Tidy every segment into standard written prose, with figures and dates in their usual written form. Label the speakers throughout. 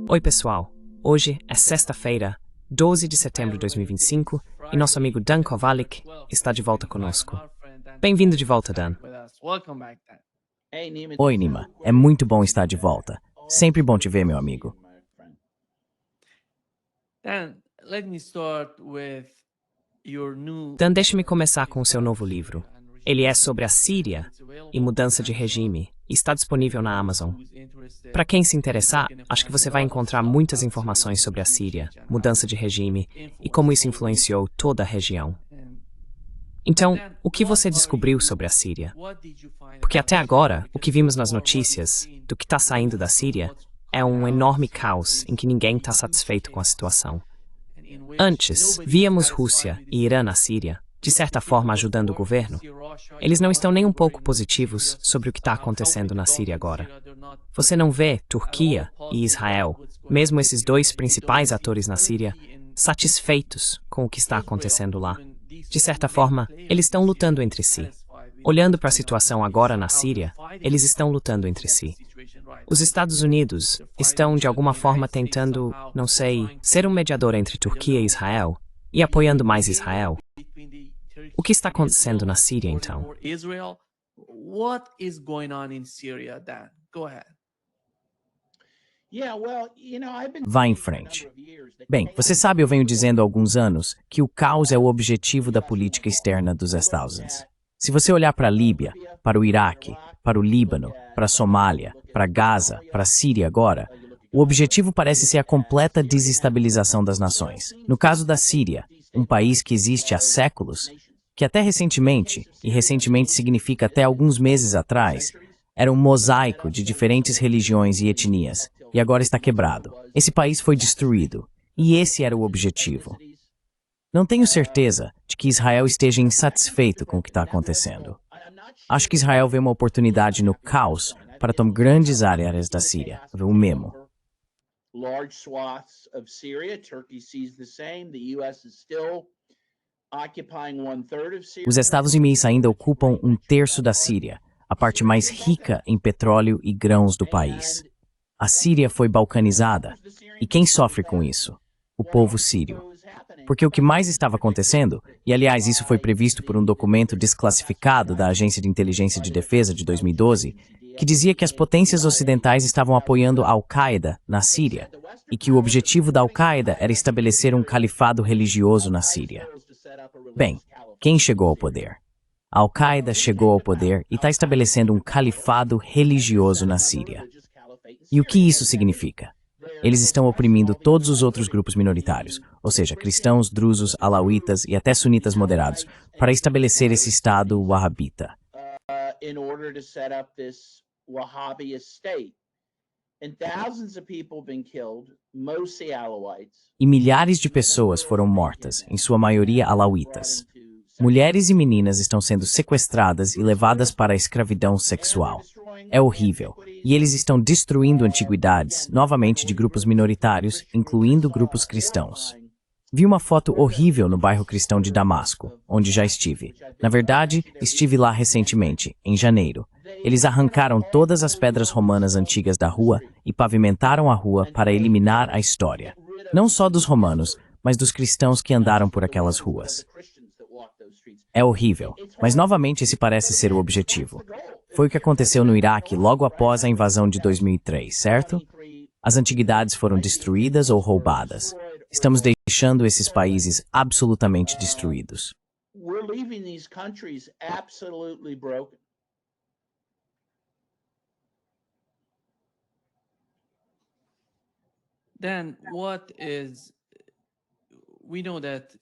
Speaker 1: Oi, pessoal. Hoje é sexta-feira, 12 de setembro de 2025, e nosso amigo Dan Kovalik está de volta conosco. Bem-vindo de volta, Dan.
Speaker 2: Oi, Nima. É muito bom estar de volta. Sempre bom te ver, meu amigo.
Speaker 1: Dan, deixe-me começar com o seu novo livro. Ele é sobre a Síria e mudança de regime e está disponível na Amazon. Para quem se interessar, acho que você vai encontrar muitas informações sobre a Síria, mudança de regime e como isso influenciou toda a região. Então, o que você descobriu sobre a Síria? Porque até agora, o que vimos nas notícias do que está saindo da Síria é um enorme caos em que ninguém está satisfeito com a situação. Antes, víamos Rússia e Irã na Síria, de certa forma ajudando o governo. Eles não estão nem um pouco positivos sobre o que está acontecendo na Síria agora. Você não vê Turquia e Israel, mesmo esses dois principais atores na Síria, satisfeitos com o que está acontecendo lá. De certa forma, eles estão lutando entre si. Olhando para a situação agora na Síria, eles estão lutando entre si. Os Estados Unidos estão, de alguma forma, tentando, não sei, ser um mediador entre Turquia e Israel e apoiando mais Israel. O que está acontecendo na Síria, então?
Speaker 2: Vá em frente. Bem, você sabe, eu venho dizendo há alguns anos que o caos é o objetivo da política externa dos Estados Unidos. Se você olhar para a Líbia, para o Iraque, para o Líbano, para a Somália, para Gaza, para a Síria agora, o objetivo parece ser a completa desestabilização das nações. No caso da Síria, um país que existe há séculos, que até recentemente, e recentemente significa até alguns meses atrás, era um mosaico de diferentes religiões e etnias, e agora está quebrado. Esse país foi destruído, e esse era o objetivo. Não tenho certeza de que Israel esteja insatisfeito com o que está acontecendo. Acho que Israel vê uma oportunidade no caos para tomar grandes áreas da Síria, o mesmo. Os Estados Unidos ainda ocupam um terço da Síria, a parte mais rica em petróleo e grãos do país. A Síria foi balcanizada, e quem sofre com isso? O povo sírio. Porque o que mais estava acontecendo, e aliás isso foi previsto por um documento desclassificado da Agência de Inteligência de Defesa de 2012, que dizia que as potências ocidentais estavam apoiando a Al-Qaeda na Síria, e que o objetivo da Al-Qaeda era estabelecer um califado religioso na Síria. Bem, quem chegou ao poder? A Al-Qaeda chegou ao poder e está estabelecendo um califado religioso na Síria. E o que isso significa? Eles estão oprimindo todos os outros grupos minoritários, ou seja, cristãos, drusos, alauítas e até sunitas moderados, para estabelecer esse Estado wahhabita. E milhares de pessoas foram mortas, em sua maioria alauítas. Mulheres e meninas estão sendo sequestradas e levadas para a escravidão sexual. É horrível. E eles estão destruindo antiguidades, novamente de grupos minoritários, incluindo grupos cristãos. Vi uma foto horrível no bairro cristão de Damasco, onde já estive. Na verdade, estive lá recentemente, em janeiro. Eles arrancaram todas as pedras romanas antigas da rua e pavimentaram a rua para eliminar a história. Não só dos romanos, mas dos cristãos que andaram por aquelas ruas. É horrível, mas novamente esse parece ser o objetivo. Foi o que aconteceu no Iraque logo após a invasão de 2003, certo? As antiguidades foram destruídas ou roubadas. Estamos deixando esses países absolutamente destruídos.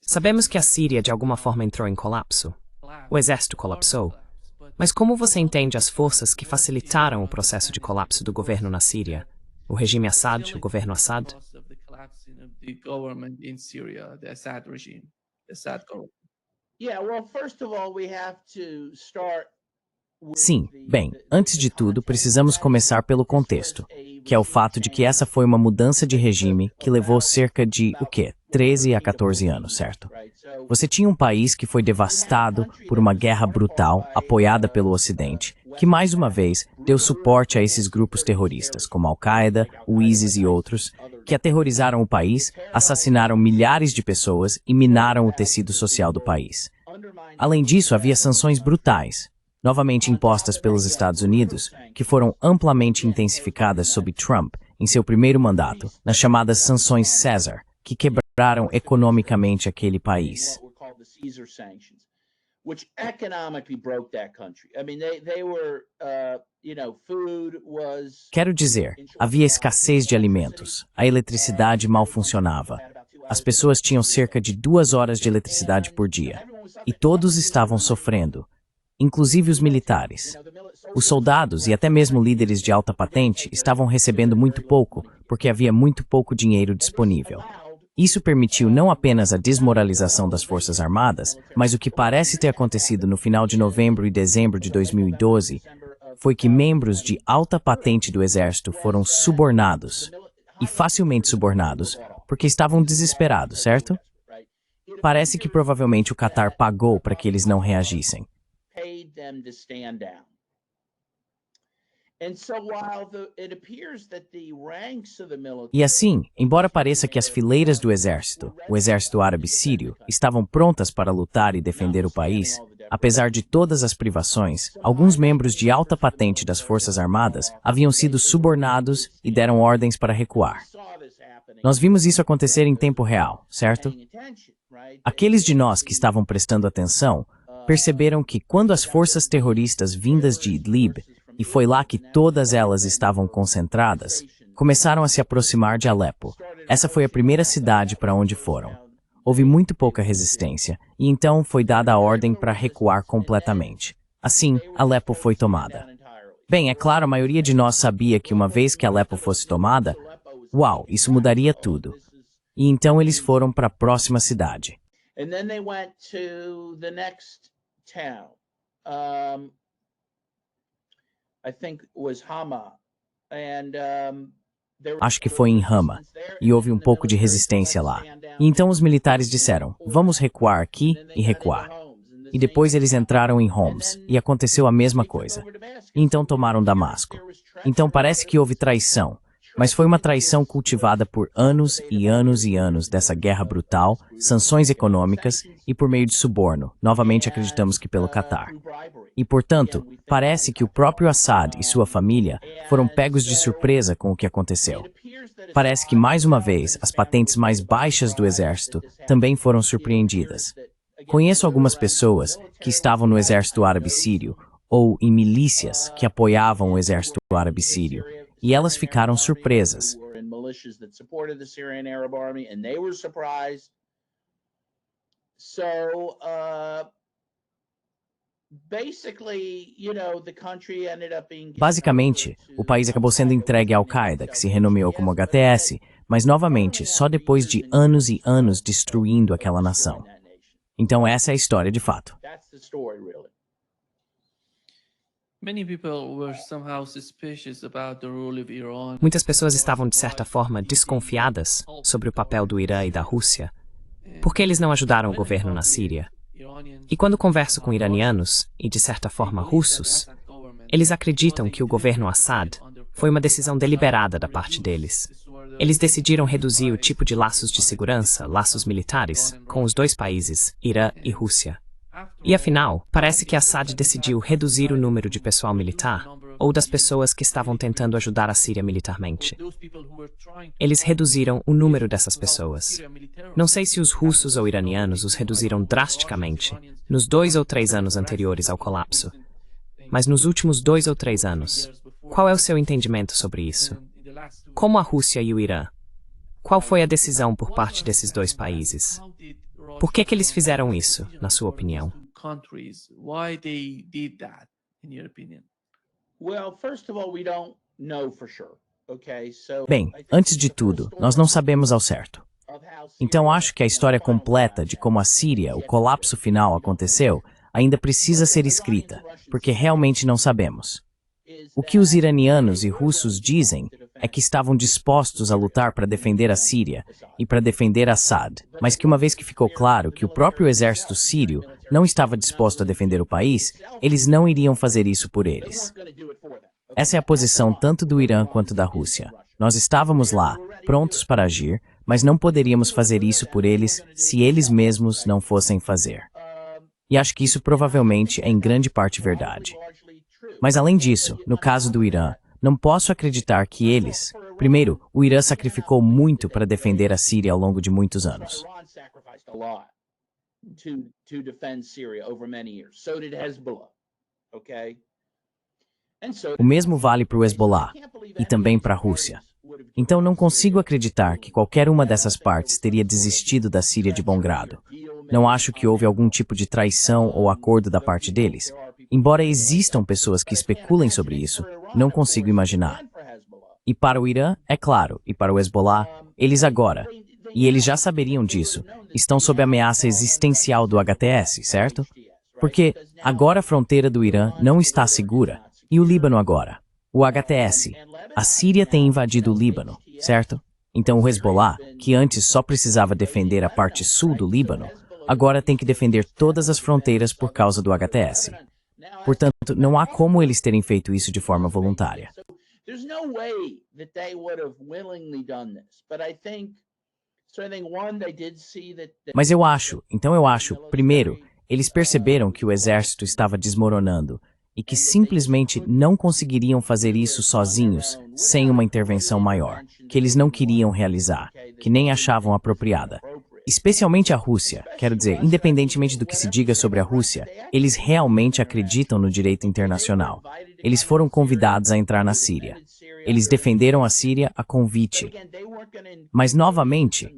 Speaker 1: Sabemos que a Síria de alguma forma entrou em colapso. O exército colapsou. Mas como você entende as forças que facilitaram o processo de colapso do governo na Síria? O regime Assad, o governo Assad?
Speaker 2: Sim, bem, antes de tudo, precisamos começar pelo contexto, que é o fato de que essa foi uma mudança de regime que levou cerca de, 13 a 14 anos, certo? Você tinha um país que foi devastado por uma guerra brutal, apoiada pelo Ocidente, que mais uma vez deu suporte a esses grupos terroristas, como Al-Qaeda, o ISIS e outros, que aterrorizaram o país, assassinaram milhares de pessoas e minaram o tecido social do país. Além disso, havia sanções brutais, novamente impostas pelos Estados Unidos, que foram amplamente intensificadas sob Trump em seu primeiro mandato, nas chamadas sanções César, que quebraram economicamente aquele país. Quero dizer, havia escassez de alimentos, a eletricidade mal funcionava. As pessoas tinham cerca de 2 horas de eletricidade por dia, e todos estavam sofrendo, inclusive os militares. Os soldados e até mesmo líderes de alta patente estavam recebendo muito pouco, porque havia muito pouco dinheiro disponível. Isso permitiu não apenas a desmoralização das Forças Armadas, mas o que parece ter acontecido no final de novembro e dezembro de 2012 foi que membros de alta patente do Exército foram subornados, e facilmente subornados, porque estavam desesperados, certo? Parece que provavelmente o Qatar pagou para que eles não reagissem. E assim, embora pareça que as fileiras do exército, o exército árabe sírio, estavam prontas para lutar e defender o país, apesar de todas as privações, alguns membros de alta patente das Forças Armadas haviam sido subornados e deram ordens para recuar. Nós vimos isso acontecer em tempo real, certo? Aqueles de nós que estavam prestando atenção perceberam que quando as forças terroristas vindas de Idlib, e foi lá que todas elas estavam concentradas, começaram a se aproximar de Alepo. Essa foi a primeira cidade para onde foram. Houve muito pouca resistência, e então foi dada a ordem para recuar completamente. Assim, Alepo foi tomada. Bem, é claro, a maioria de nós sabia que uma vez que Alepo fosse tomada, uau, isso mudaria tudo. E então eles foram para a próxima cidade. Acho que foi em Hama, e houve um pouco de resistência lá. E então os militares disseram, vamos recuar aqui e recuar. E depois eles entraram em Homs, e aconteceu a mesma coisa. E então tomaram Damasco. Então parece que houve traição, mas foi uma traição cultivada por anos e anos e anos dessa guerra brutal, sanções econômicas e por meio de suborno, novamente acreditamos que pelo Qatar. E, portanto, parece que o próprio Assad e sua família foram pegos de surpresa com o que aconteceu. Parece que, mais uma vez, as patentes mais baixas do exército também foram surpreendidas. Conheço algumas pessoas que estavam no exército árabe sírio ou em milícias que apoiavam o exército árabe sírio, e elas ficaram surpresas. Basicamente, o país acabou sendo entregue à Al-Qaeda, que se renomeou como HTS, mas novamente, só depois de anos e anos destruindo aquela nação. Então essa é a história de fato.
Speaker 1: Muitas pessoas estavam, de certa forma, desconfiadas sobre o papel do Irã e da Rússia. Por que eles não ajudaram o governo na Síria? E quando converso com iranianos, e de certa forma russos, eles acreditam que o governo Assad foi uma decisão deliberada da parte deles. Eles decidiram reduzir o tipo de laços de segurança, laços militares, com os dois países, Irã e Rússia. E afinal, parece que Assad decidiu reduzir o número de pessoal militar ou das pessoas que estavam tentando ajudar a Síria militarmente. Eles reduziram o número dessas pessoas. Não sei se os russos ou iranianos os reduziram drasticamente nos 2 ou 3 anos anteriores ao colapso, mas nos últimos 2 ou 3 anos. Qual é o seu entendimento sobre isso? Como a Rússia e o Irã? Qual foi a decisão por parte desses dois países? Por que eles fizeram isso, na sua opinião?
Speaker 2: Bem, antes de tudo, nós não sabemos ao certo. Então acho que a história completa de como a Síria, o colapso final aconteceu, ainda precisa ser escrita, porque realmente não sabemos. O que os iranianos e russos dizem é que estavam dispostos a lutar para defender a Síria e para defender Assad, mas que uma vez que ficou claro que o próprio exército sírio não estava disposto a defender o país, eles não iriam fazer isso por eles. Essa é a posição tanto do Irã quanto da Rússia. Nós estávamos lá, prontos para agir, mas não poderíamos fazer isso por eles se eles mesmos não fossem fazer. E acho que isso provavelmente é em grande parte verdade. Mas além disso, no caso do Irã, não posso acreditar que eles... Primeiro, o Irã sacrificou muito para defender a Síria ao longo de muitos anos. O mesmo vale para o Hezbollah e também para a Rússia. Então não consigo acreditar que qualquer uma dessas partes teria desistido da Síria de bom grado. Não acho que houve algum tipo de traição ou acordo da parte deles. Embora existam pessoas que especulem sobre isso, não consigo imaginar. E para o Irã, é claro, e para o Hezbollah, eles agora, e eles já saberiam disso, estão sob ameaça existencial do HTS, certo? Porque agora a fronteira do Irã não está segura. E o Líbano agora? O HTS. A Síria tem invadido o Líbano, certo? Então o Hezbollah, que antes só precisava defender a parte sul do Líbano, agora tem que defender todas as fronteiras por causa do HTS. Portanto, não há como eles terem feito isso de forma voluntária. Mas eu acho, primeiro, eles perceberam que o exército estava desmoronando e que simplesmente não conseguiriam fazer isso sozinhos, sem uma intervenção maior, que eles não queriam realizar, que nem achavam apropriada. Especialmente a Rússia, quero dizer, independentemente do que se diga sobre a Rússia, eles realmente acreditam no direito internacional. Eles foram convidados a entrar na Síria. Eles defenderam a Síria a convite. Mas, novamente,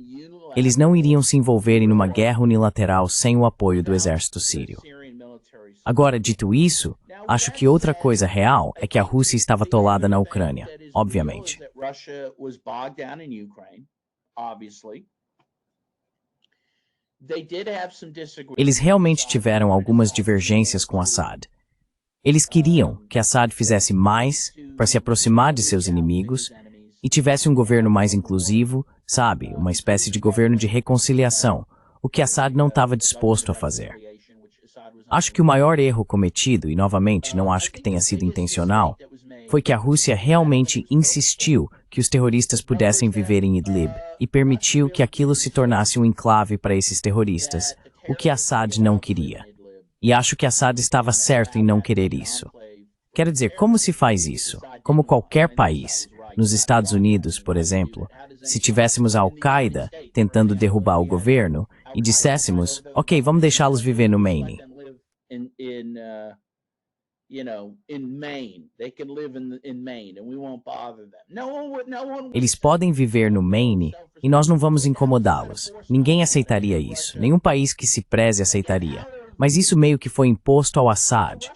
Speaker 2: eles não iriam se envolver em uma guerra unilateral sem o apoio do exército sírio. Agora, dito isso, acho que outra coisa real é que a Rússia estava atolada na Ucrânia, obviamente. Eles realmente tiveram algumas divergências com Assad. Eles queriam que Assad fizesse mais para se aproximar de seus inimigos e tivesse um governo mais inclusivo, sabe, uma espécie de governo de reconciliação, o que Assad não estava disposto a fazer. Acho que o maior erro cometido, e novamente não acho que tenha sido intencional, foi que a Rússia realmente insistiu que os terroristas pudessem viver em Idlib e permitiu que aquilo se tornasse um enclave para esses terroristas, o que Assad não queria. E acho que Assad estava certo em não querer isso. Quero dizer, como se faz isso? Como qualquer país, nos Estados Unidos, por exemplo, se tivéssemos a Al-Qaeda tentando derrubar o governo e disséssemos, ok, vamos deixá-los viver no Maine. Eles podem viver no Maine e nós não vamos incomodá-los. Ninguém aceitaria isso. Nenhum país que se preze aceitaria. Mas isso meio que foi imposto ao Assad.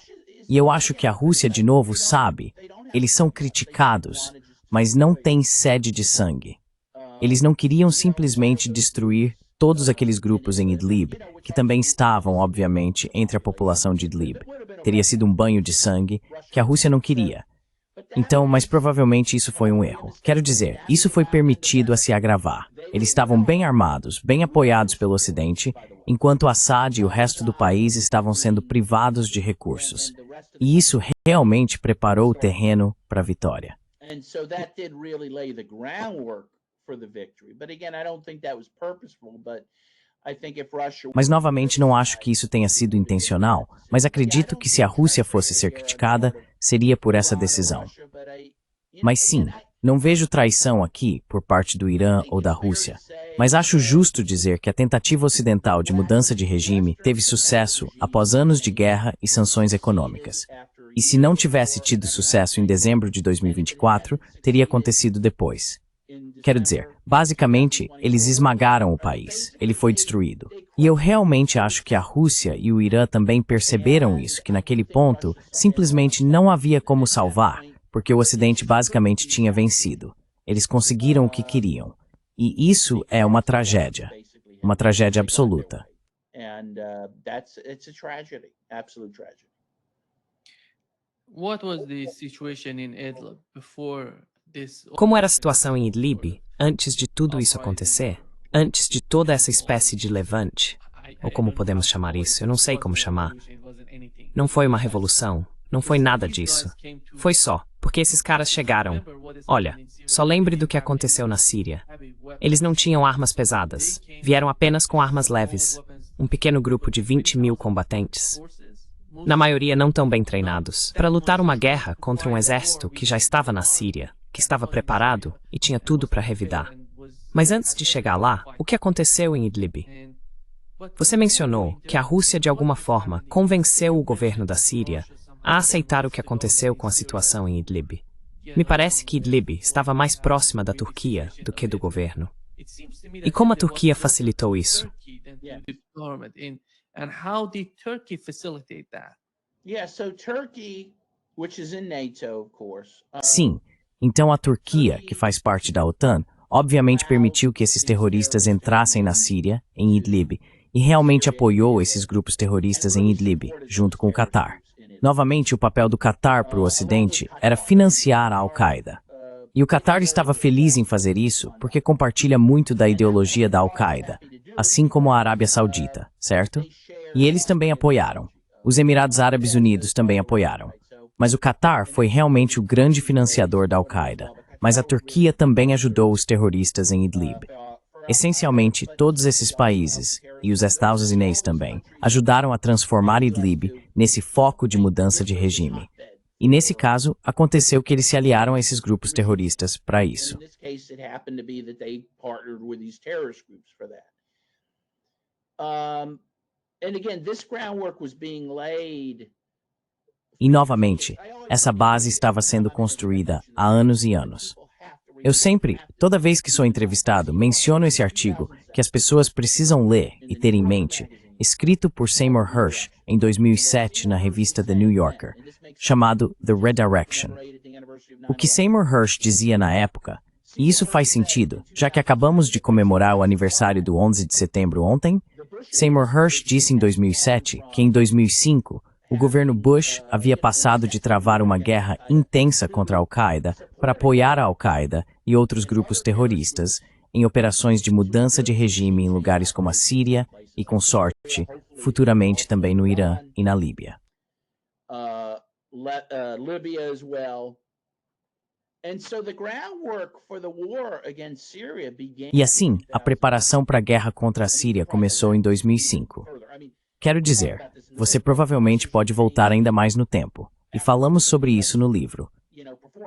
Speaker 2: E eu acho que a Rússia, de novo, sabe. Eles são criticados, mas não têm sede de sangue. Eles não queriam simplesmente destruir todos aqueles grupos em Idlib, que também estavam, obviamente, entre a população de Idlib. Teria sido um banho de sangue que a Rússia não queria. Então, mas provavelmente isso foi um erro. Quero dizer, isso foi permitido a se agravar. Eles estavam bem armados, bem apoiados pelo Ocidente, enquanto Assad e o resto do país estavam sendo privados de recursos. E isso realmente preparou o terreno para a vitória. Mas novamente não acho que isso tenha sido intencional, mas acredito que se a Rússia fosse ser criticada, seria por essa decisão. Mas sim, não vejo traição aqui por parte do Irã ou da Rússia, mas acho justo dizer que a tentativa ocidental de mudança de regime teve sucesso após anos de guerra e sanções econômicas. E se não tivesse tido sucesso em dezembro de 2024, teria acontecido depois. Quero dizer, basicamente, eles esmagaram o país. Ele foi destruído. E eu realmente acho que a Rússia e o Irã também perceberam isso, que naquele ponto, simplesmente não havia como salvar, porque o Ocidente basicamente tinha vencido. Eles conseguiram o que queriam. E isso é uma tragédia absoluta.
Speaker 1: Como era a situação em Idlib antes de tudo isso acontecer? Antes de toda essa espécie de levante? Ou como podemos chamar isso? Eu não sei como chamar. Não foi uma revolução. Não foi nada disso. Foi só. Porque esses caras chegaram. Olha, só lembre do que aconteceu na Síria. Eles não tinham armas pesadas. Vieram apenas com armas leves. Um pequeno grupo de 20.000 combatentes. Na maioria não tão bem treinados. Para lutar uma guerra contra um exército que já estava na Síria, que estava preparado e tinha tudo para revidar. Mas antes de chegar lá, o que aconteceu em Idlib? Você mencionou que a Rússia, de alguma forma, convenceu o governo da Síria a aceitar o que aconteceu com a situação em Idlib. Me parece que Idlib estava mais próxima da Turquia do que do governo. E como a Turquia facilitou isso?
Speaker 2: Sim, então a Turquia, que faz parte da OTAN, obviamente permitiu que esses terroristas entrassem na Síria, em Idlib, e realmente apoiou esses grupos terroristas em Idlib, junto com o Catar. Novamente, o papel do Catar para o Ocidente era financiar a Al-Qaeda. E o Catar estava feliz em fazer isso porque compartilha muito da ideologia da Al-Qaeda, assim como a Arábia Saudita, certo? E eles também apoiaram. Os Emirados Árabes Unidos também apoiaram. Mas o Catar foi realmente o grande financiador da Al-Qaeda, mas a Turquia também ajudou os terroristas em Idlib. Essencialmente, todos esses países, e os Estados Unidos também, ajudaram a transformar Idlib nesse foco de mudança de regime. E nesse caso, aconteceu que eles se aliaram a esses grupos terroristas para isso. E novamente, essa base estava sendo construída há anos e anos. Eu sempre, toda vez que sou entrevistado, menciono esse artigo que as pessoas precisam ler e ter em mente, escrito por Seymour Hersh em 2007 na revista The New Yorker, chamado The Redirection. O que Seymour Hersh dizia na época, e isso faz sentido, já que acabamos de comemorar o aniversário do 11 de setembro ontem, Seymour Hersh disse em 2007 que em 2005, o governo Bush havia passado de travar uma guerra intensa contra a Al-Qaeda para apoiar a Al-Qaeda e outros grupos terroristas em operações de mudança de regime em lugares como a Síria e, com sorte, futuramente também no Irã e na Líbia. E assim, a preparação para a guerra contra a Síria começou em 2005. Quero dizer, você provavelmente pode voltar ainda mais no tempo, e falamos sobre isso no livro.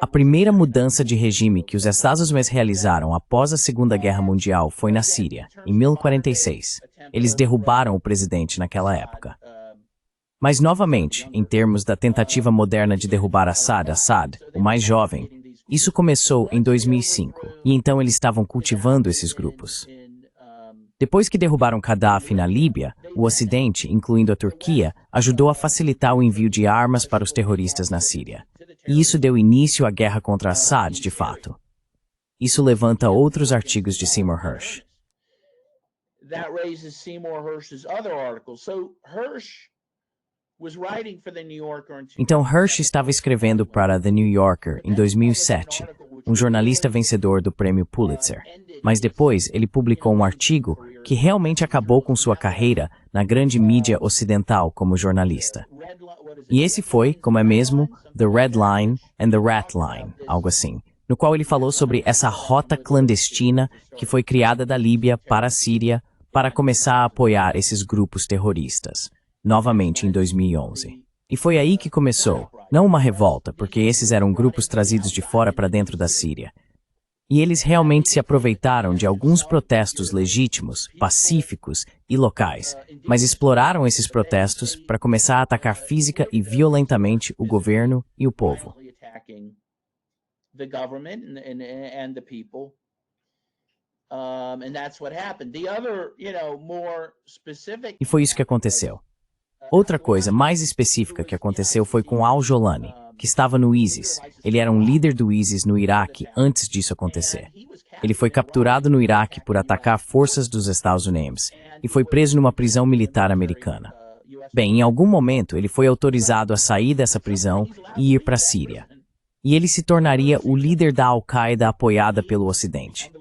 Speaker 2: A primeira mudança de regime que os Estados Unidos realizaram após a Segunda Guerra Mundial foi na Síria, em 1946. Eles derrubaram o presidente naquela época. Mas, novamente, em termos da tentativa moderna de derrubar Assad, o mais jovem, isso começou em 2005, e então eles estavam cultivando esses grupos. Depois que derrubaram Gaddafi na Líbia, o Ocidente, incluindo a Turquia, ajudou a facilitar o envio de armas para os terroristas na Síria. E isso deu início à guerra contra Assad, de fato. Isso levanta outros artigos de Seymour Hersh. Então Hersh estava escrevendo para The New Yorker em 2007, um jornalista vencedor do prêmio Pulitzer. Mas depois ele publicou um artigo que realmente acabou com sua carreira na grande mídia ocidental como jornalista. E esse foi, como é mesmo, The Red Line and the Rat Line, algo assim, no qual ele falou sobre essa rota clandestina que foi criada da Líbia para a Síria para começar a apoiar esses grupos terroristas, novamente em 2011. E foi aí que começou, não uma revolta, porque esses eram grupos trazidos de fora para dentro da Síria. E eles realmente se aproveitaram de alguns protestos legítimos, pacíficos e locais, mas exploraram esses protestos para começar a atacar física e violentamente o governo e o povo. E foi isso que aconteceu. Outra coisa mais específica que aconteceu foi com Al-Jolani, que estava no ISIS. Ele era um líder do ISIS no Iraque antes disso acontecer. Ele foi capturado no Iraque por atacar forças dos Estados Unidos e foi preso numa prisão militar americana. Bem, em algum momento ele foi autorizado a sair dessa prisão e ir para a Síria. E ele se tornaria o líder da Al-Qaeda apoiada pelo Ocidente.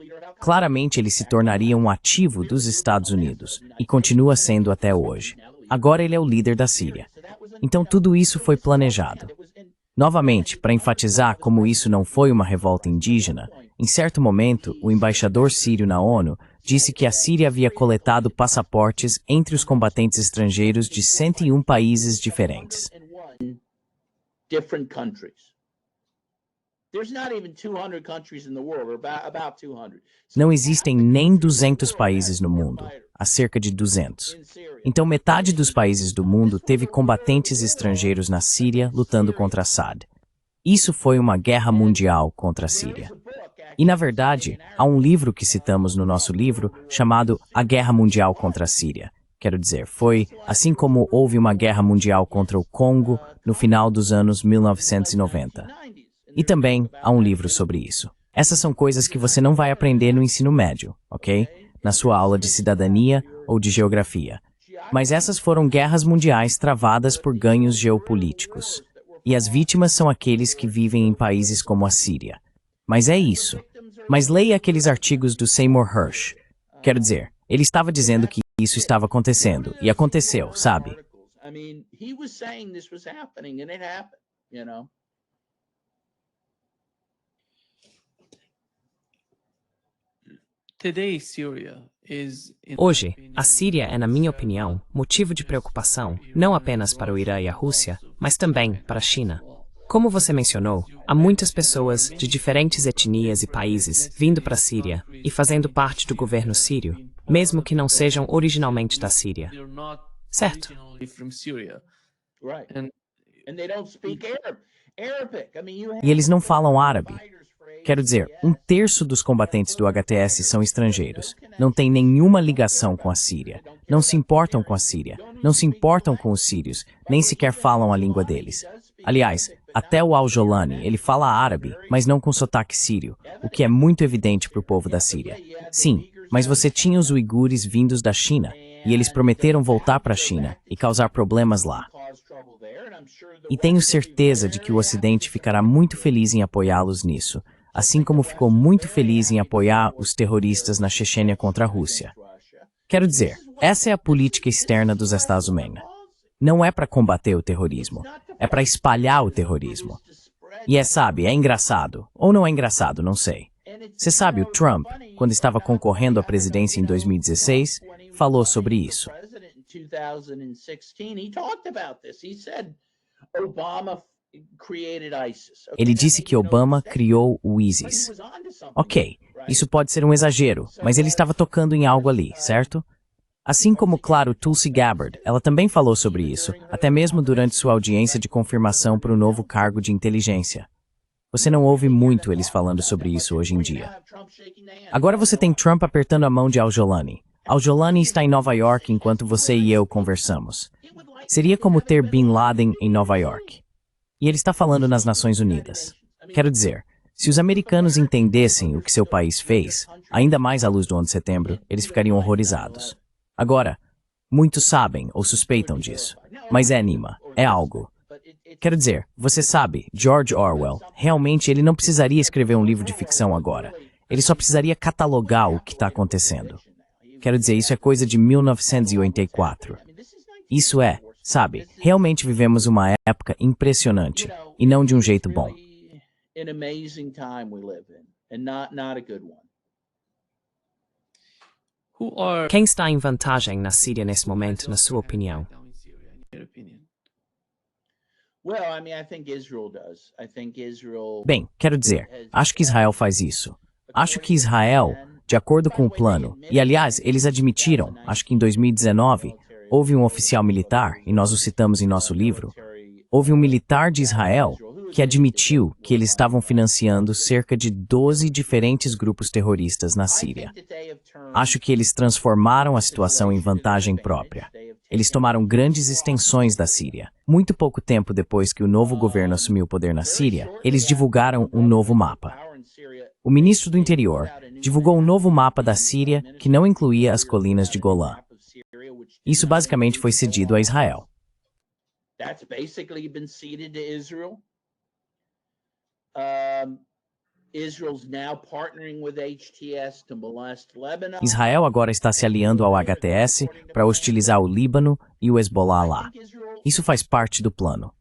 Speaker 2: Claramente ele se tornaria um ativo dos Estados Unidos e continua sendo até hoje. Agora ele é o líder da Síria. Então tudo isso foi planejado. Novamente, para enfatizar como isso não foi uma revolta indígena, em certo momento, o embaixador sírio na ONU disse que a Síria havia coletado passaportes entre os combatentes estrangeiros de 101 países diferentes. Não existem nem 200 países no mundo, há cerca de 200. Então, metade dos países do mundo teve combatentes estrangeiros na Síria lutando contra Assad. Isso foi uma guerra mundial contra a Síria. E, na verdade, há um livro que citamos no nosso livro chamado A Guerra Mundial contra a Síria. Quero dizer, foi assim como houve uma guerra mundial contra o Congo no final dos anos 1990. E também há um livro sobre isso. Essas são coisas que você não vai aprender no ensino médio, ok? Na sua aula de cidadania ou de geografia. Mas essas foram guerras mundiais travadas por ganhos geopolíticos. E as vítimas são aqueles que vivem em países como a Síria. Mas é isso. Mas leia aqueles artigos do Seymour Hersh. Quero dizer, ele estava dizendo que isso estava acontecendo. E aconteceu, sabe?
Speaker 1: Hoje, a Síria é, na minha opinião, motivo de preocupação não apenas para o Irã e a Rússia, mas também para a China. Como você mencionou, há muitas pessoas de diferentes etnias e países vindo para a Síria e fazendo parte do governo sírio, mesmo que não sejam originalmente da Síria. Certo?
Speaker 2: E eles não falam árabe. Quero dizer, 1/3 dos combatentes do HTS são estrangeiros. Não têm nenhuma ligação com a Síria. Não se importam com a Síria. Não se importam com os sírios. Nem sequer falam a língua deles. Aliás, até o Al-Jolani, ele fala árabe, mas não com sotaque sírio, o que é muito evidente para o povo da Síria. Sim, mas você tinha os uigures vindos da China, e eles prometeram voltar para a China e causar problemas lá. E tenho certeza de que o Ocidente ficará muito feliz em apoiá-los nisso, assim como ficou muito feliz em apoiar os terroristas na Chechênia contra a Rússia. Quero dizer, essa é a política externa dos Estados Unidos. Não é para combater o terrorismo, é para espalhar o terrorismo. E sabe, é engraçado, ou não é engraçado, não sei. Você sabe, o Trump, quando estava concorrendo à presidência em 2016, falou sobre isso. Ele disse que Obama criou o ISIS. Ok, isso pode ser um exagero, mas ele estava tocando em algo ali, certo? Assim como, claro, Tulsi Gabbard, ela também falou sobre isso, até mesmo durante sua audiência de confirmação para o novo cargo de inteligência. Você não ouve muito eles falando sobre isso hoje em dia. Agora você tem Trump apertando a mão de Al-Jolani. Al-Jolani está em Nova York enquanto você e eu conversamos. Seria como ter Bin Laden em Nova York. E ele está falando nas Nações Unidas. Quero dizer, se os americanos entendessem o que seu país fez, ainda mais à luz do 11 de setembro, eles ficariam horrorizados. Agora, muitos sabem ou suspeitam disso, mas Nima, é algo. Quero dizer, você sabe, George Orwell, realmente ele não precisaria escrever um livro de ficção agora. Ele só precisaria catalogar o que está acontecendo. Quero dizer, isso é coisa de 1984. Isso é, sabe, realmente vivemos uma época impressionante, e não de um jeito bom.
Speaker 1: Quem está em vantagem na Síria nesse momento, na sua opinião?
Speaker 2: Bem, quero dizer, acho que Israel faz isso. Acho que Israel, de acordo com o plano, e aliás, eles admitiram, acho que em 2019, houve um oficial militar, e nós o citamos em nosso livro, houve um militar de Israel que admitiu que eles estavam financiando cerca de 12 diferentes grupos terroristas na Síria. Acho que eles transformaram a situação em vantagem própria. Eles tomaram grandes extensões da Síria. Muito pouco tempo depois que o novo governo assumiu o poder na Síria, eles divulgaram um novo mapa. O ministro do Interior divulgou um novo mapa da Síria que não incluía as colinas de Golã. Isso basicamente foi cedido a Israel. Israel agora está se aliando ao HTS para hostilizar o Líbano e o Hezbollah lá. Isso faz parte do plano.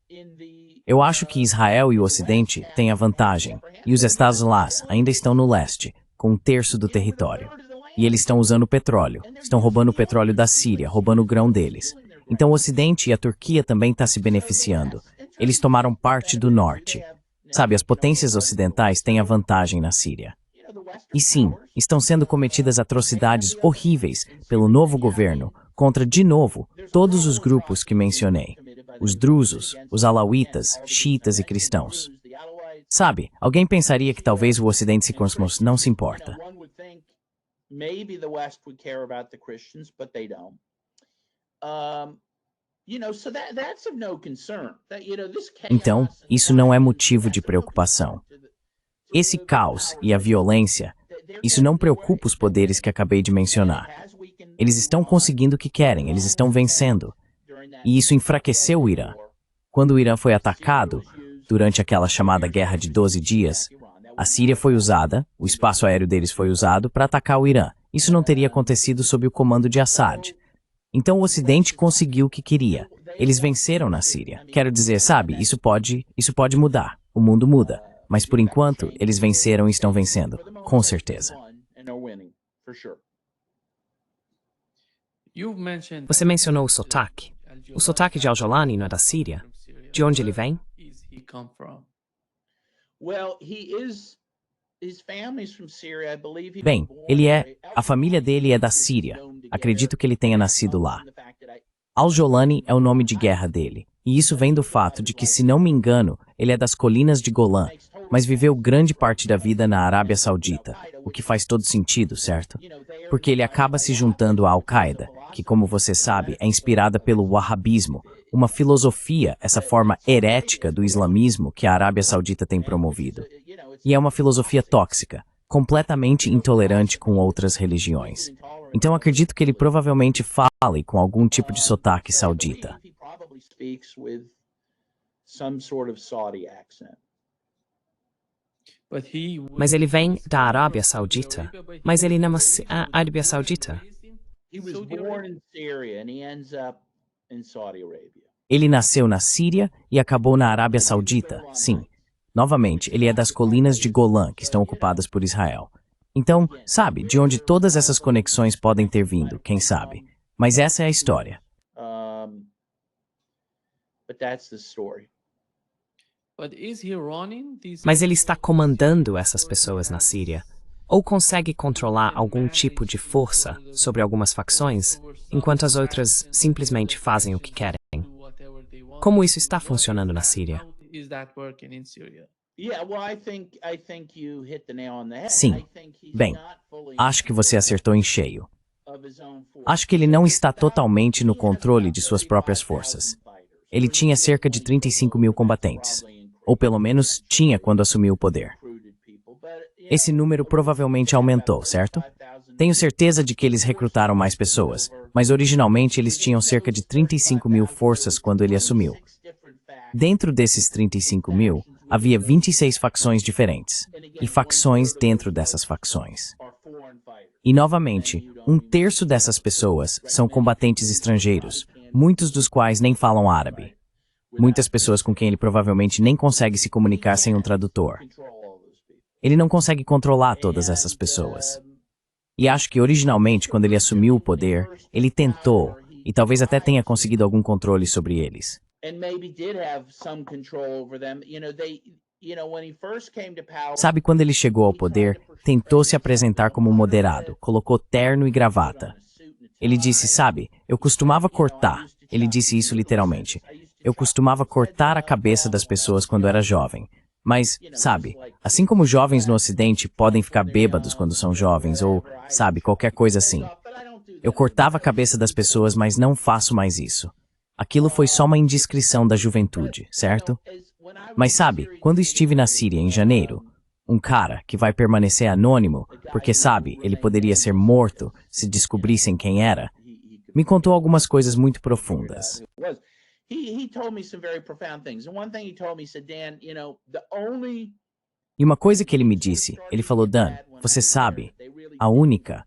Speaker 2: Eu acho que Israel e o Ocidente têm a vantagem, e os Estados Unidos ainda estão no leste, com 1/3 do território. E eles estão usando petróleo, estão roubando o petróleo da Síria, roubando o grão deles. Então o Ocidente e a Turquia também estão se beneficiando. Eles tomaram parte do norte. Sabe, as potências ocidentais têm a vantagem na Síria. E sim, estão sendo cometidas atrocidades horríveis pelo novo governo contra, de novo, todos os grupos que mencionei. Os drusos, os alauítas, xiitas e cristãos. Sabe, alguém pensaria que talvez o Ocidente se cosmos não se importa. Então, isso não é motivo de preocupação. Esse caos e a violência, isso não preocupa os poderes que acabei de mencionar. Eles estão conseguindo o que querem, eles estão vencendo. E isso enfraqueceu o Irã. Quando o Irã foi atacado, durante aquela chamada Guerra de 12 Dias, a Síria foi usada, o espaço aéreo deles foi usado para atacar o Irã. Isso não teria acontecido sob o comando de Assad. Então o Ocidente conseguiu o que queria. Eles venceram na Síria. Quero dizer, sabe, isso pode mudar. O mundo muda. Mas por enquanto, eles venceram e estão vencendo. Com certeza.
Speaker 1: Você mencionou o sotaque. O sotaque de Al-Jolani não é da Síria? De onde ele vem?
Speaker 2: Bem, a família dele é da Síria. Acredito que ele tenha nascido lá. Al-Jolani é o nome de guerra dele. E isso vem do fato de que, se não me engano, ele é das colinas de Golã, mas viveu grande parte da vida na Arábia Saudita, o que faz todo sentido, certo? Porque ele acaba se juntando à Al-Qaeda, que, como você sabe, é inspirada pelo wahhabismo, uma filosofia, essa forma herética do islamismo que a Arábia Saudita tem promovido. E é uma filosofia tóxica, completamente intolerante com outras religiões. Então acredito que ele provavelmente fale com algum tipo de sotaque saudita.
Speaker 1: Mas ele vem da Arábia Saudita. Mas ele não é a Arábia Saudita.
Speaker 2: Ele nasceu na Síria e acabou na Arábia Saudita, sim. Novamente, ele é das colinas de Golã, que estão ocupadas por Israel. Então, sabe, de onde todas essas conexões podem ter vindo, quem sabe. Mas essa é a história.
Speaker 1: Mas ele está comandando essas pessoas na Síria? Ou consegue controlar algum tipo de força sobre algumas facções, enquanto as outras simplesmente fazem o que querem? Como isso está funcionando na Síria?
Speaker 2: Sim. Bem, acho que você acertou em cheio. Acho que ele não está totalmente no controle de suas próprias forças. Ele tinha cerca de 35 mil combatentes. Ou pelo menos tinha quando assumiu o poder. Esse número provavelmente aumentou, certo? Tenho certeza de que eles recrutaram mais pessoas, mas originalmente eles tinham cerca de 35 mil forças quando ele assumiu. Dentro desses 35 mil, havia 26 facções diferentes, e facções dentro dessas facções. E novamente, 1/3 dessas pessoas são combatentes estrangeiros, muitos dos quais nem falam árabe. Muitas pessoas com quem ele provavelmente nem consegue se comunicar sem um tradutor. Ele não consegue controlar todas essas pessoas. E acho que originalmente, quando ele assumiu o poder, ele tentou, e talvez até tenha conseguido algum controle sobre eles. Sabe, quando ele chegou ao poder, tentou se apresentar como moderado, colocou terno e gravata. Ele disse, sabe, eu costumava cortar, ele disse isso literalmente, eu costumava cortar a cabeça das pessoas quando era jovem. Mas, sabe, assim como jovens no Ocidente podem ficar bêbados quando são jovens, ou, sabe, qualquer coisa assim. Eu cortava a cabeça das pessoas, mas não faço mais isso. Aquilo foi só uma indiscrição da juventude, certo? Mas sabe, quando estive na Síria em janeiro, um cara que vai permanecer anônimo, porque sabe, ele poderia ser morto se descobrissem quem era, me contou algumas coisas muito profundas. E uma coisa que ele me disse, ele falou, Dan, você sabe, a única...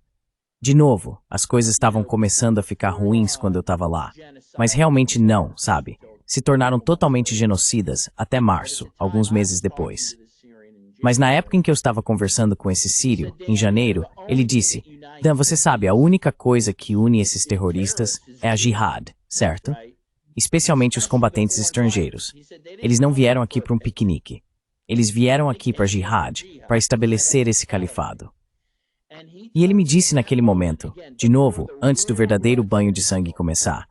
Speaker 2: De novo, as coisas estavam começando a ficar ruins quando eu estava lá. Mas realmente não, sabe? se tornaram totalmente genocidas até março, alguns meses depois. Mas na época em que eu estava conversando com esse sírio, em janeiro, ele disse: Dan, você sabe, a única coisa que une esses terroristas é a jihad, certo? Especialmente os combatentes estrangeiros. Eles não vieram aqui para um piquenique. Eles vieram aqui para jihad, para estabelecer esse califado. E ele me disse naquele momento, de novo, antes do verdadeiro banho de sangue começar,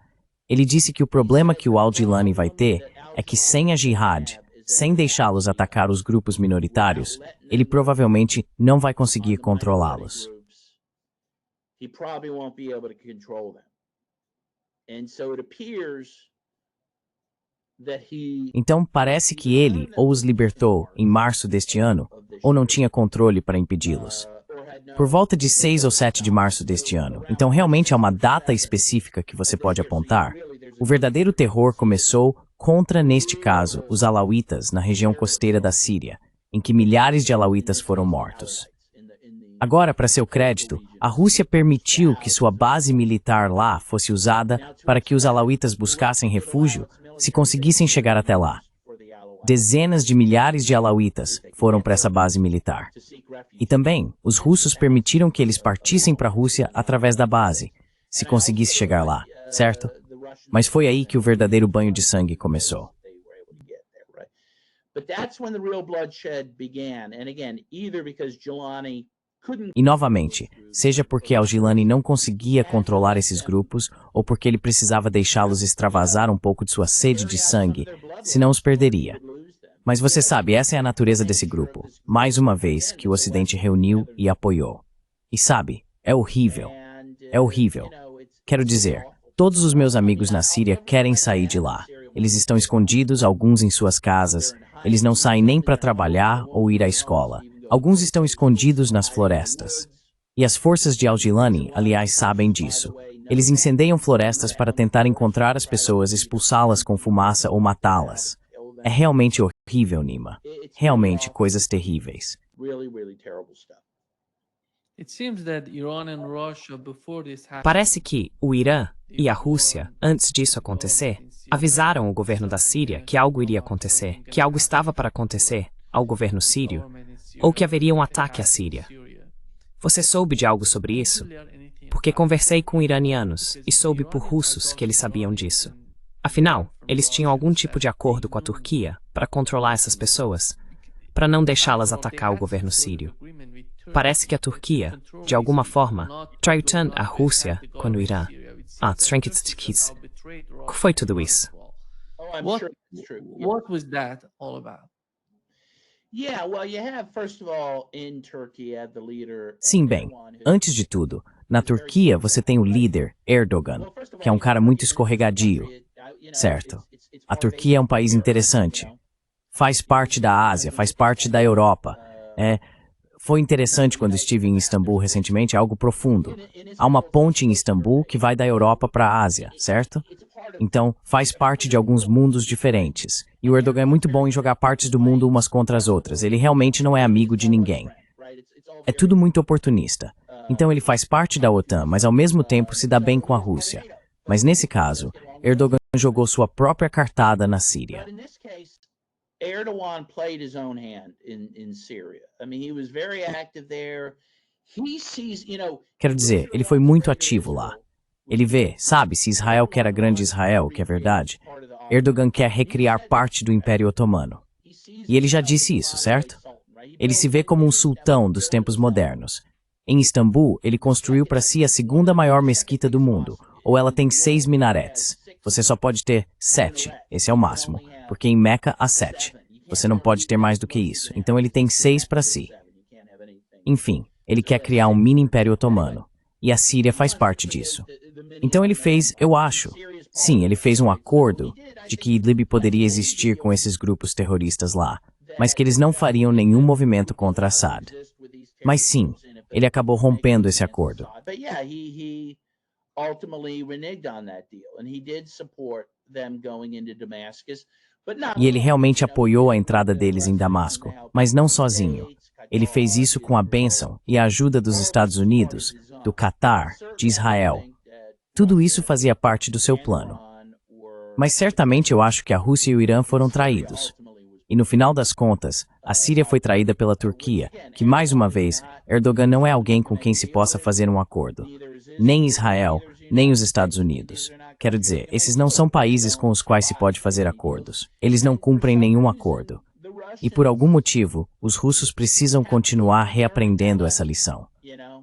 Speaker 2: ele disse que o problema que o Al-Jilani vai ter é que sem a jihad, sem deixá-los atacar os grupos minoritários, ele provavelmente não vai conseguir controlá-los. Então parece que ele ou os libertou em março deste ano, ou não tinha controle para impedi-los. Por volta de 6 ou 7 de março deste ano, então realmente há uma data específica que você pode apontar. O verdadeiro terror começou contra, neste caso, os alauítas na região costeira da Síria, em que milhares de alauítas foram mortos. Agora, para seu crédito, a Rússia permitiu que sua base militar lá fosse usada para que os alauítas buscassem refúgio se conseguissem chegar até lá. Dezenas de milhares de alauítas foram para essa base militar. E também, os russos permitiram que eles partissem para a Rússia através da base, se conseguisse chegar lá, certo? Mas foi aí que o verdadeiro banho de sangue começou. E novamente, seja porque Al-Jilani não conseguia controlar esses grupos, ou porque ele precisava deixá-los extravasar um pouco de sua sede de sangue, senão os perderia. Mas você sabe, essa é a natureza desse grupo, mais uma vez que o Ocidente reuniu e apoiou. E sabe, é horrível. É horrível. Quero dizer, todos os meus amigos na Síria querem sair de lá. Eles estão escondidos, alguns em suas casas. Eles não saem nem para trabalhar ou ir à escola. Alguns estão escondidos nas florestas. E as forças de Al-Jilani, aliás, sabem disso. Eles incendeiam florestas para tentar encontrar as pessoas, expulsá-las com fumaça ou matá-las. É realmente horrível, Nima. Realmente coisas terríveis.
Speaker 1: Parece que o Irã e a Rússia, antes disso acontecer, avisaram o governo da Síria que algo iria acontecer, que algo estava para acontecer ao governo sírio, ou que haveria um ataque à Síria. Você soube de algo sobre isso? Porque conversei com iranianos e soube por russos que eles sabiam disso. Afinal, eles tinham algum tipo de acordo com a Turquia para controlar essas pessoas, para não deixá-las atacar o governo sírio. Parece que a Turquia, de alguma forma, traiu tanto a Rússia quanto o Irã. O que foi tudo isso?
Speaker 3: What was that all about?
Speaker 2: Sim, bem, antes de tudo, na Turquia você tem o líder, Erdogan, que é um cara muito escorregadio, certo? A Turquia é um país interessante. Faz parte da Ásia, faz parte da Europa. Foi interessante quando estive em Istambul recentemente, algo profundo. Há uma ponte em Istambul que vai da Europa para a Ásia, certo? Então, faz parte de alguns mundos diferentes. E o Erdogan é muito bom em jogar partes do mundo umas contra as outras. Ele realmente não é amigo de ninguém. É tudo muito oportunista. Então ele faz parte da OTAN, mas ao mesmo tempo se dá bem com a Rússia. Mas nesse caso, Erdogan jogou sua própria cartada na Síria.
Speaker 3: Erdogan played his own hand in Syria. I mean, he was very active there. He sees,
Speaker 2: Quero dizer, ele foi muito ativo lá. Ele vê, sabe, se Israel quer a grande Israel, que é verdade, Erdogan quer recriar parte do Império Otomano. E ele já disse isso, certo? Ele se vê como um sultão dos tempos modernos. Em Istambul, ele construiu para si a segunda maior mesquita do mundo, ou ela tem 6 minaretes. Você só pode ter 7, esse é o máximo, porque em Meca há 7. Você não pode ter mais do que isso, então ele tem 6 para si. Enfim, ele quer criar um mini Império Otomano, e a Síria faz parte disso. Então ele fez, eu acho, sim, ele fez um acordo de que Idlib poderia existir com esses grupos terroristas lá, mas que eles não fariam nenhum movimento contra Assad. Mas sim, ele acabou rompendo esse acordo. E ele realmente apoiou a entrada deles em Damasco, mas não sozinho. Ele fez isso com a bênção e a ajuda dos Estados Unidos, do Catar, de Israel. Tudo isso fazia parte do seu plano. Mas certamente eu acho que a Rússia e o Irã foram traídos. E no final das contas, a Síria foi traída pela Turquia, que mais uma vez, Erdogan não é alguém com quem se possa fazer um acordo. Nem Israel, nem os Estados Unidos. Quero dizer, esses não são países com os quais se pode fazer acordos. Eles não cumprem nenhum acordo. E por algum motivo, os russos precisam continuar reaprendendo essa lição.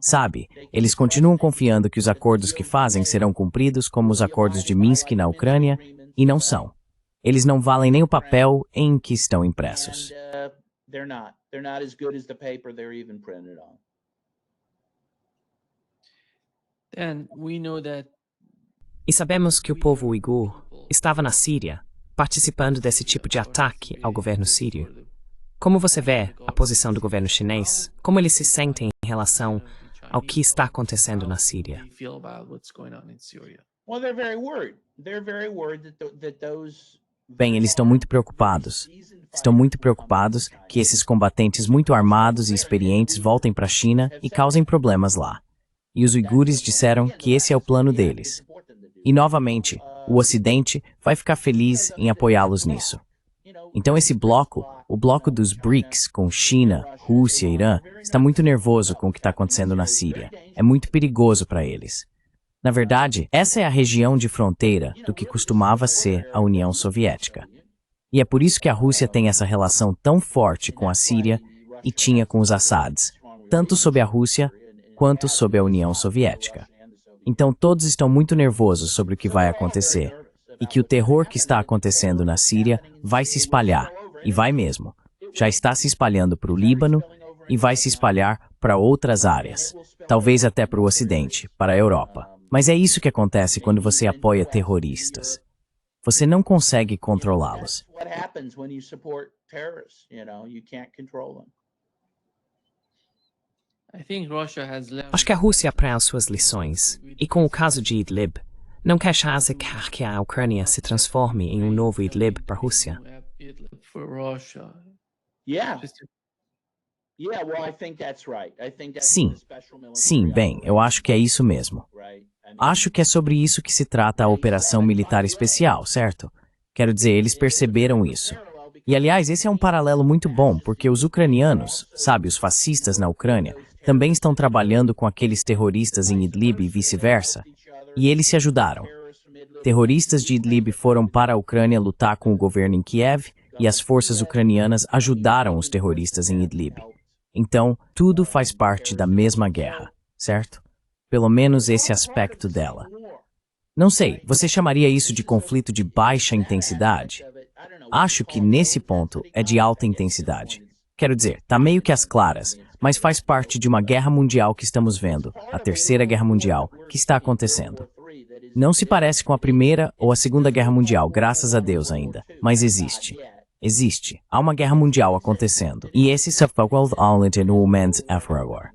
Speaker 2: Sabe, eles continuam confiando que os acordos que fazem serão cumpridos como os acordos de Minsk na Ucrânia, e não são. Eles não valem nem o papel em que estão impressos.
Speaker 1: E sabemos que o povo uigur estava na Síria, participando desse tipo de ataque ao governo sírio. Como você vê a posição do governo chinês? Como eles se sentem em relação ao que está acontecendo na Síria?
Speaker 2: Bem, eles estão muito preocupados. Estão muito preocupados que esses combatentes muito armados e experientes voltem para a China e causem problemas lá. E os uigures disseram que esse é o plano deles. E, novamente, o Ocidente vai ficar feliz em apoiá-los nisso. Então esse bloco, o bloco dos BRICS, com China, Rússia e Irã, está muito nervoso com o que está acontecendo na Síria. É muito perigoso para eles. Na verdade, essa é a região de fronteira do que costumava ser a União Soviética. E é por isso que a Rússia tem essa relação tão forte com a Síria e tinha com os Assads, tanto sob a Rússia quanto sob a União Soviética. Então todos estão muito nervosos sobre o que vai acontecer, e que o terror que está acontecendo na Síria vai se espalhar, e vai mesmo. Já está se espalhando para o Líbano e vai se espalhar para outras áreas, talvez até para o Ocidente, para a Europa. Mas é isso que acontece quando você apoia terroristas. Você não consegue controlá-los.
Speaker 1: Acho que a Rússia aprende suas lições, e com o caso de Idlib, não quer chance que a Ucrânia se transforme em um novo Idlib para a Rússia?
Speaker 2: Sim, bem, eu acho que é isso mesmo. Acho que é sobre isso que se trata a operação militar especial, certo? Quero dizer, eles perceberam isso. E, aliás, esse é um paralelo muito bom, porque os ucranianos, sabe, os fascistas na Ucrânia, também estão trabalhando com aqueles terroristas em Idlib e vice-versa. E eles se ajudaram. Terroristas de Idlib foram para a Ucrânia lutar com o governo em Kiev e as forças ucranianas ajudaram os terroristas em Idlib. Então, tudo faz parte da mesma guerra, certo? Pelo menos esse aspecto dela. Não sei, você chamaria isso de conflito de baixa intensidade? Acho que nesse ponto é de alta intensidade. Quero dizer, tá meio que às claras, mas faz parte de uma guerra mundial que estamos vendo, a Terceira Guerra Mundial, que está acontecendo. Não se parece com a Primeira ou a Segunda Guerra Mundial, graças a Deus ainda, mas existe. Existe. Há uma guerra mundial acontecendo. E esse se focou no momento agora.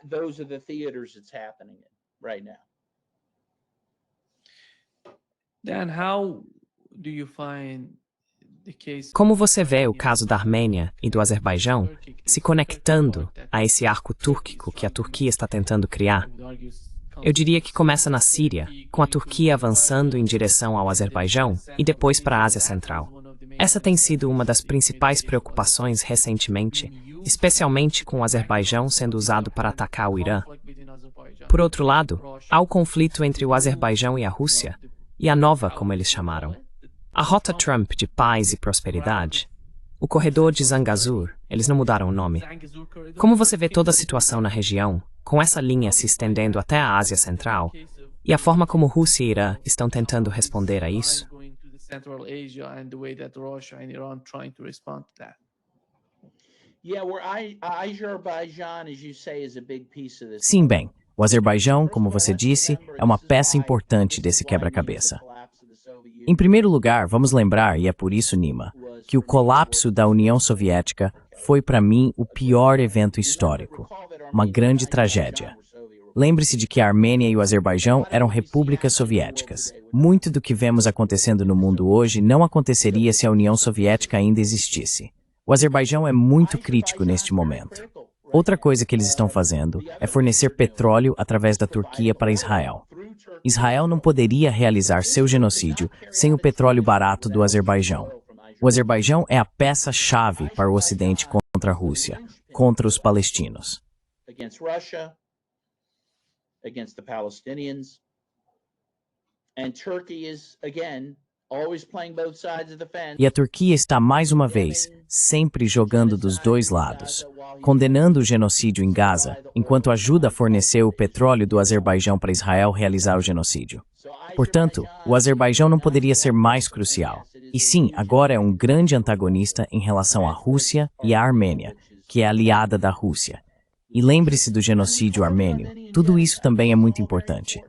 Speaker 3: Those are the theaters it's happening in right now.
Speaker 4: Dan, how do you find the case?
Speaker 1: Como você vê o caso da Armênia e do Azerbaijão se conectando a esse arco túrquico que a Turquia está tentando criar? Eu diria que começa na Síria, com a Turquia avançando em direção ao Azerbaijão e depois para a Ásia Central. Essa tem sido uma das principais preocupações recentemente, especialmente com o Azerbaijão sendo usado para atacar o Irã. Por outro lado, há o conflito entre o Azerbaijão e a Rússia, e a nova, como eles chamaram, a Rota Trump de paz e prosperidade. O corredor de Zangezur, eles não mudaram o nome. Como você vê toda a situação na região, com essa linha se estendendo até a Ásia Central, e a forma como Rússia e Irã estão tentando responder a isso?
Speaker 2: Sim, bem, o Azerbaijão, como você disse, é uma peça importante desse quebra-cabeça. Em primeiro lugar, vamos lembrar, e é por isso, Nima, que o colapso da União Soviética foi para mim o pior evento histórico, uma grande tragédia. Lembre-se de que a Armênia e o Azerbaijão eram repúblicas soviéticas. Muito do que vemos acontecendo no mundo hoje não aconteceria se a União Soviética ainda existisse. O Azerbaijão é muito crítico neste momento. Outra coisa que eles estão fazendo é fornecer petróleo através da Turquia para Israel. Israel não poderia realizar seu genocídio sem o petróleo barato do Azerbaijão. O Azerbaijão é a peça-chave para o Ocidente contra a Rússia, contra os palestinos.
Speaker 3: Against Russia, against the Palestinians, and Turkey is again always playing both sides of the fence.
Speaker 2: E a Turquia está mais uma vez sempre jogando dos dois lados, condenando o genocídio em Gaza, enquanto ajuda a fornecer o petróleo do Azerbaijão para Israel realizar o genocídio. Portanto, o Azerbaijão não poderia ser mais crucial. E sim, agora é um grande antagonista em relação à Rússia e à Armênia, que é aliada da Rússia. E lembre-se do genocídio armênio. Tudo isso também é muito importante.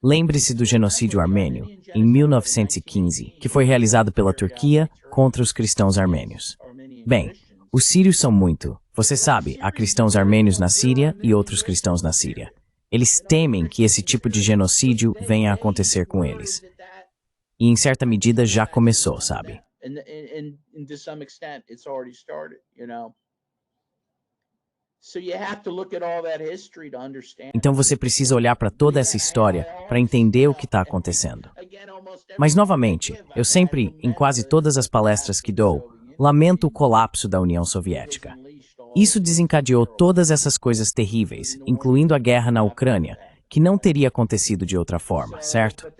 Speaker 2: Lembre-se do genocídio armênio, em 1915, que foi realizado pela Turquia contra os cristãos armênios. Bem, os sírios são muito. Você sabe, há cristãos armênios na Síria e outros cristãos na Síria. Eles temem que esse tipo de genocídio venha a acontecer com eles. E em certa medida já começou, sabe?
Speaker 3: And to some extent, it's already started, you know. So you have to look at all that history to understand.
Speaker 2: Então você precisa olhar para toda essa história para entender o que está acontecendo. Mas novamente, eu sempre, em quase todas as palestras que dou, lamento o colapso da União Soviética. Isso desencadeou todas essas coisas terríveis, incluindo a guerra na Ucrânia, que não teria acontecido de outra forma, certo?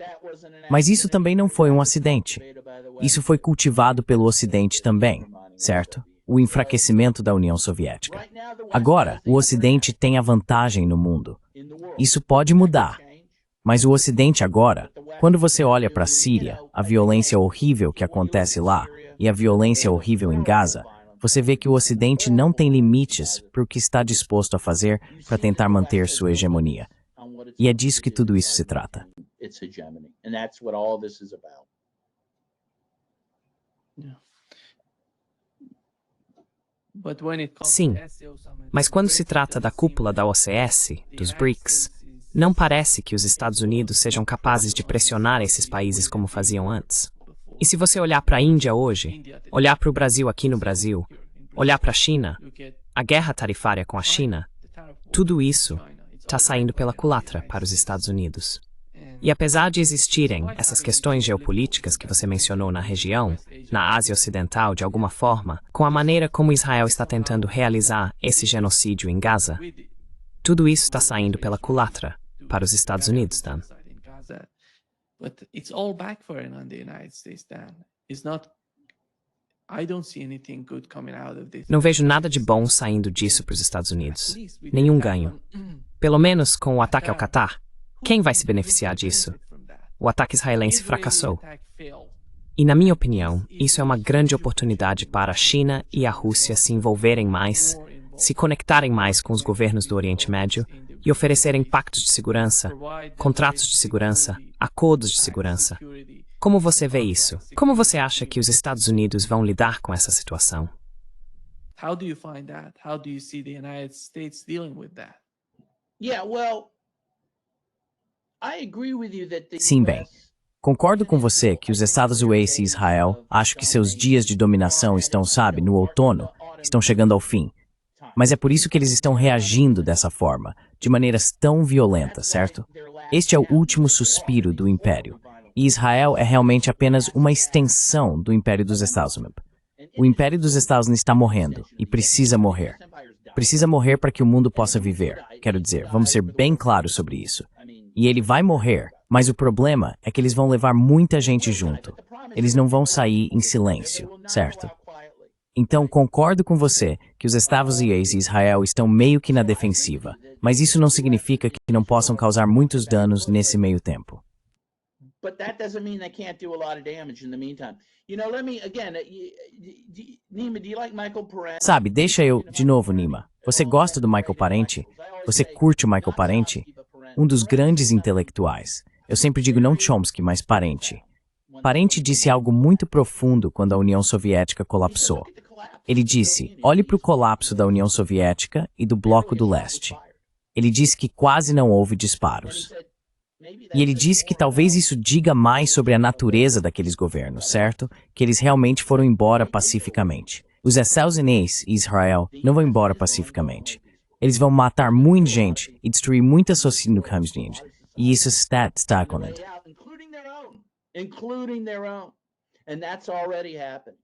Speaker 2: Mas isso também não foi um acidente. Isso foi cultivado pelo Ocidente também, certo? O enfraquecimento da União Soviética. Agora, o Ocidente tem a vantagem no mundo. Isso pode mudar. Mas o Ocidente agora, quando você olha para a Síria, a violência horrível que acontece lá e a violência horrível em Gaza, você vê que o Ocidente não tem limites para o que está disposto a fazer para tentar manter sua hegemonia. E é disso que tudo isso se trata.
Speaker 3: It's hegemony, and that's what all this is about.
Speaker 1: Sim, mas quando se trata da cúpula da OCS, dos BRICS, não parece que os Estados Unidos sejam capazes de pressionar esses países como faziam antes. E se você olhar para a Índia hoje, olhar para o Brasil aqui no Brasil, olhar para a China, a guerra tarifária com a China, tudo isso está saindo pela culatra para os Estados Unidos. E apesar de existirem essas questões geopolíticas que você mencionou na região, na Ásia Ocidental de alguma forma, com a maneira como Israel está tentando realizar esse genocídio em Gaza, tudo isso está saindo pela culatra para os Estados Unidos, Dan.
Speaker 4: But it's all backfiring on the United States, Dan. It's not. I don't see anything good coming out of this.
Speaker 1: Não vejo nada de bom saindo disso para os Estados Unidos. Nenhum ganho. Pelo menos com o ataque ao Catar. Quem vai se beneficiar disso? O ataque israelense fracassou. E, na minha opinião, isso é uma grande oportunidade para a China e a Rússia se envolverem mais, se conectarem mais com os governos do Oriente Médio e oferecerem pactos de segurança, contratos de segurança, acordos de segurança. Como você vê isso? Como você acha que os Estados Unidos vão lidar com essa situação?
Speaker 4: How do you find that? How do you see the United States dealing with that?
Speaker 3: Yeah, well, I agree with you that the
Speaker 2: Sim, bem. Concordo com você que os Estados Unidos e Israel, acho que seus dias de dominação estão, sabe, no outono, estão chegando ao fim. Mas é por isso que eles estão reagindo dessa forma, de maneiras tão violentas, certo? Este é o último suspiro do Império. E Israel é realmente apenas uma extensão do Império dos Estados Unidos. O Império dos Estados Unidos está morrendo e precisa morrer. Precisa morrer para que o mundo possa viver. Quero dizer, vamos ser bem claros sobre isso. E ele vai morrer, mas o problema é que eles vão levar muita gente junto. Eles não vão sair em silêncio, certo? Então, concordo com você que os Estados Unidos e Israel estão meio que na defensiva, mas isso não significa que não possam causar muitos danos nesse meio tempo.
Speaker 3: But that doesn't mean they can't do a lot of damage in the meantime. You know, let me again, Nima, do you like Michael Parenti?
Speaker 2: Sabe, deixa eu, de novo, Nima. Você gosta do Michael Parenti? Você curte o Michael Parenti? Um dos grandes intelectuais. Eu sempre digo não Chomsky, mas Parenti. Parenti disse algo muito profundo quando a União Soviética colapsou. Ele disse, olhe para o colapso da União Soviética e do Bloco do Leste. Ele disse que quase não houve disparos. E ele disse que talvez isso diga mais sobre a natureza daqueles governos, certo? Que eles realmente foram embora pacificamente. Os Estados Unidos e Israel não vão embora pacificamente. Eles vão matar muita gente e destruir muitas sociedades. E isso está acontecendo.
Speaker 3: way out, including their own. And that's already happening.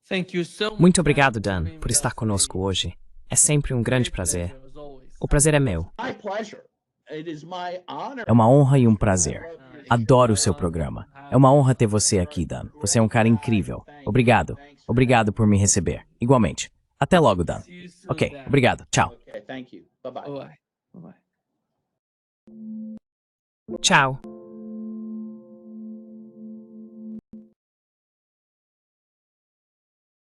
Speaker 4: Thank you so much,
Speaker 1: Muito obrigado,
Speaker 4: Dan,
Speaker 1: Dan, por estar conosco hoje. É sempre um grande prazer. O prazer é meu.
Speaker 3: My pleasure. It is my honor.
Speaker 2: É uma honra e um prazer. Adoro o seu programa. É uma honra ter você aqui, Dan. Você é um cara incrível. Obrigado. Obrigado por me receber. Igualmente. Até logo, Dan.
Speaker 4: See you soon,
Speaker 2: Ok,
Speaker 4: Dan.
Speaker 2: obrigado. Tchau.
Speaker 3: Okay, thank you. Bye-bye.
Speaker 4: Bye-bye. Bye-bye.
Speaker 1: Tchau.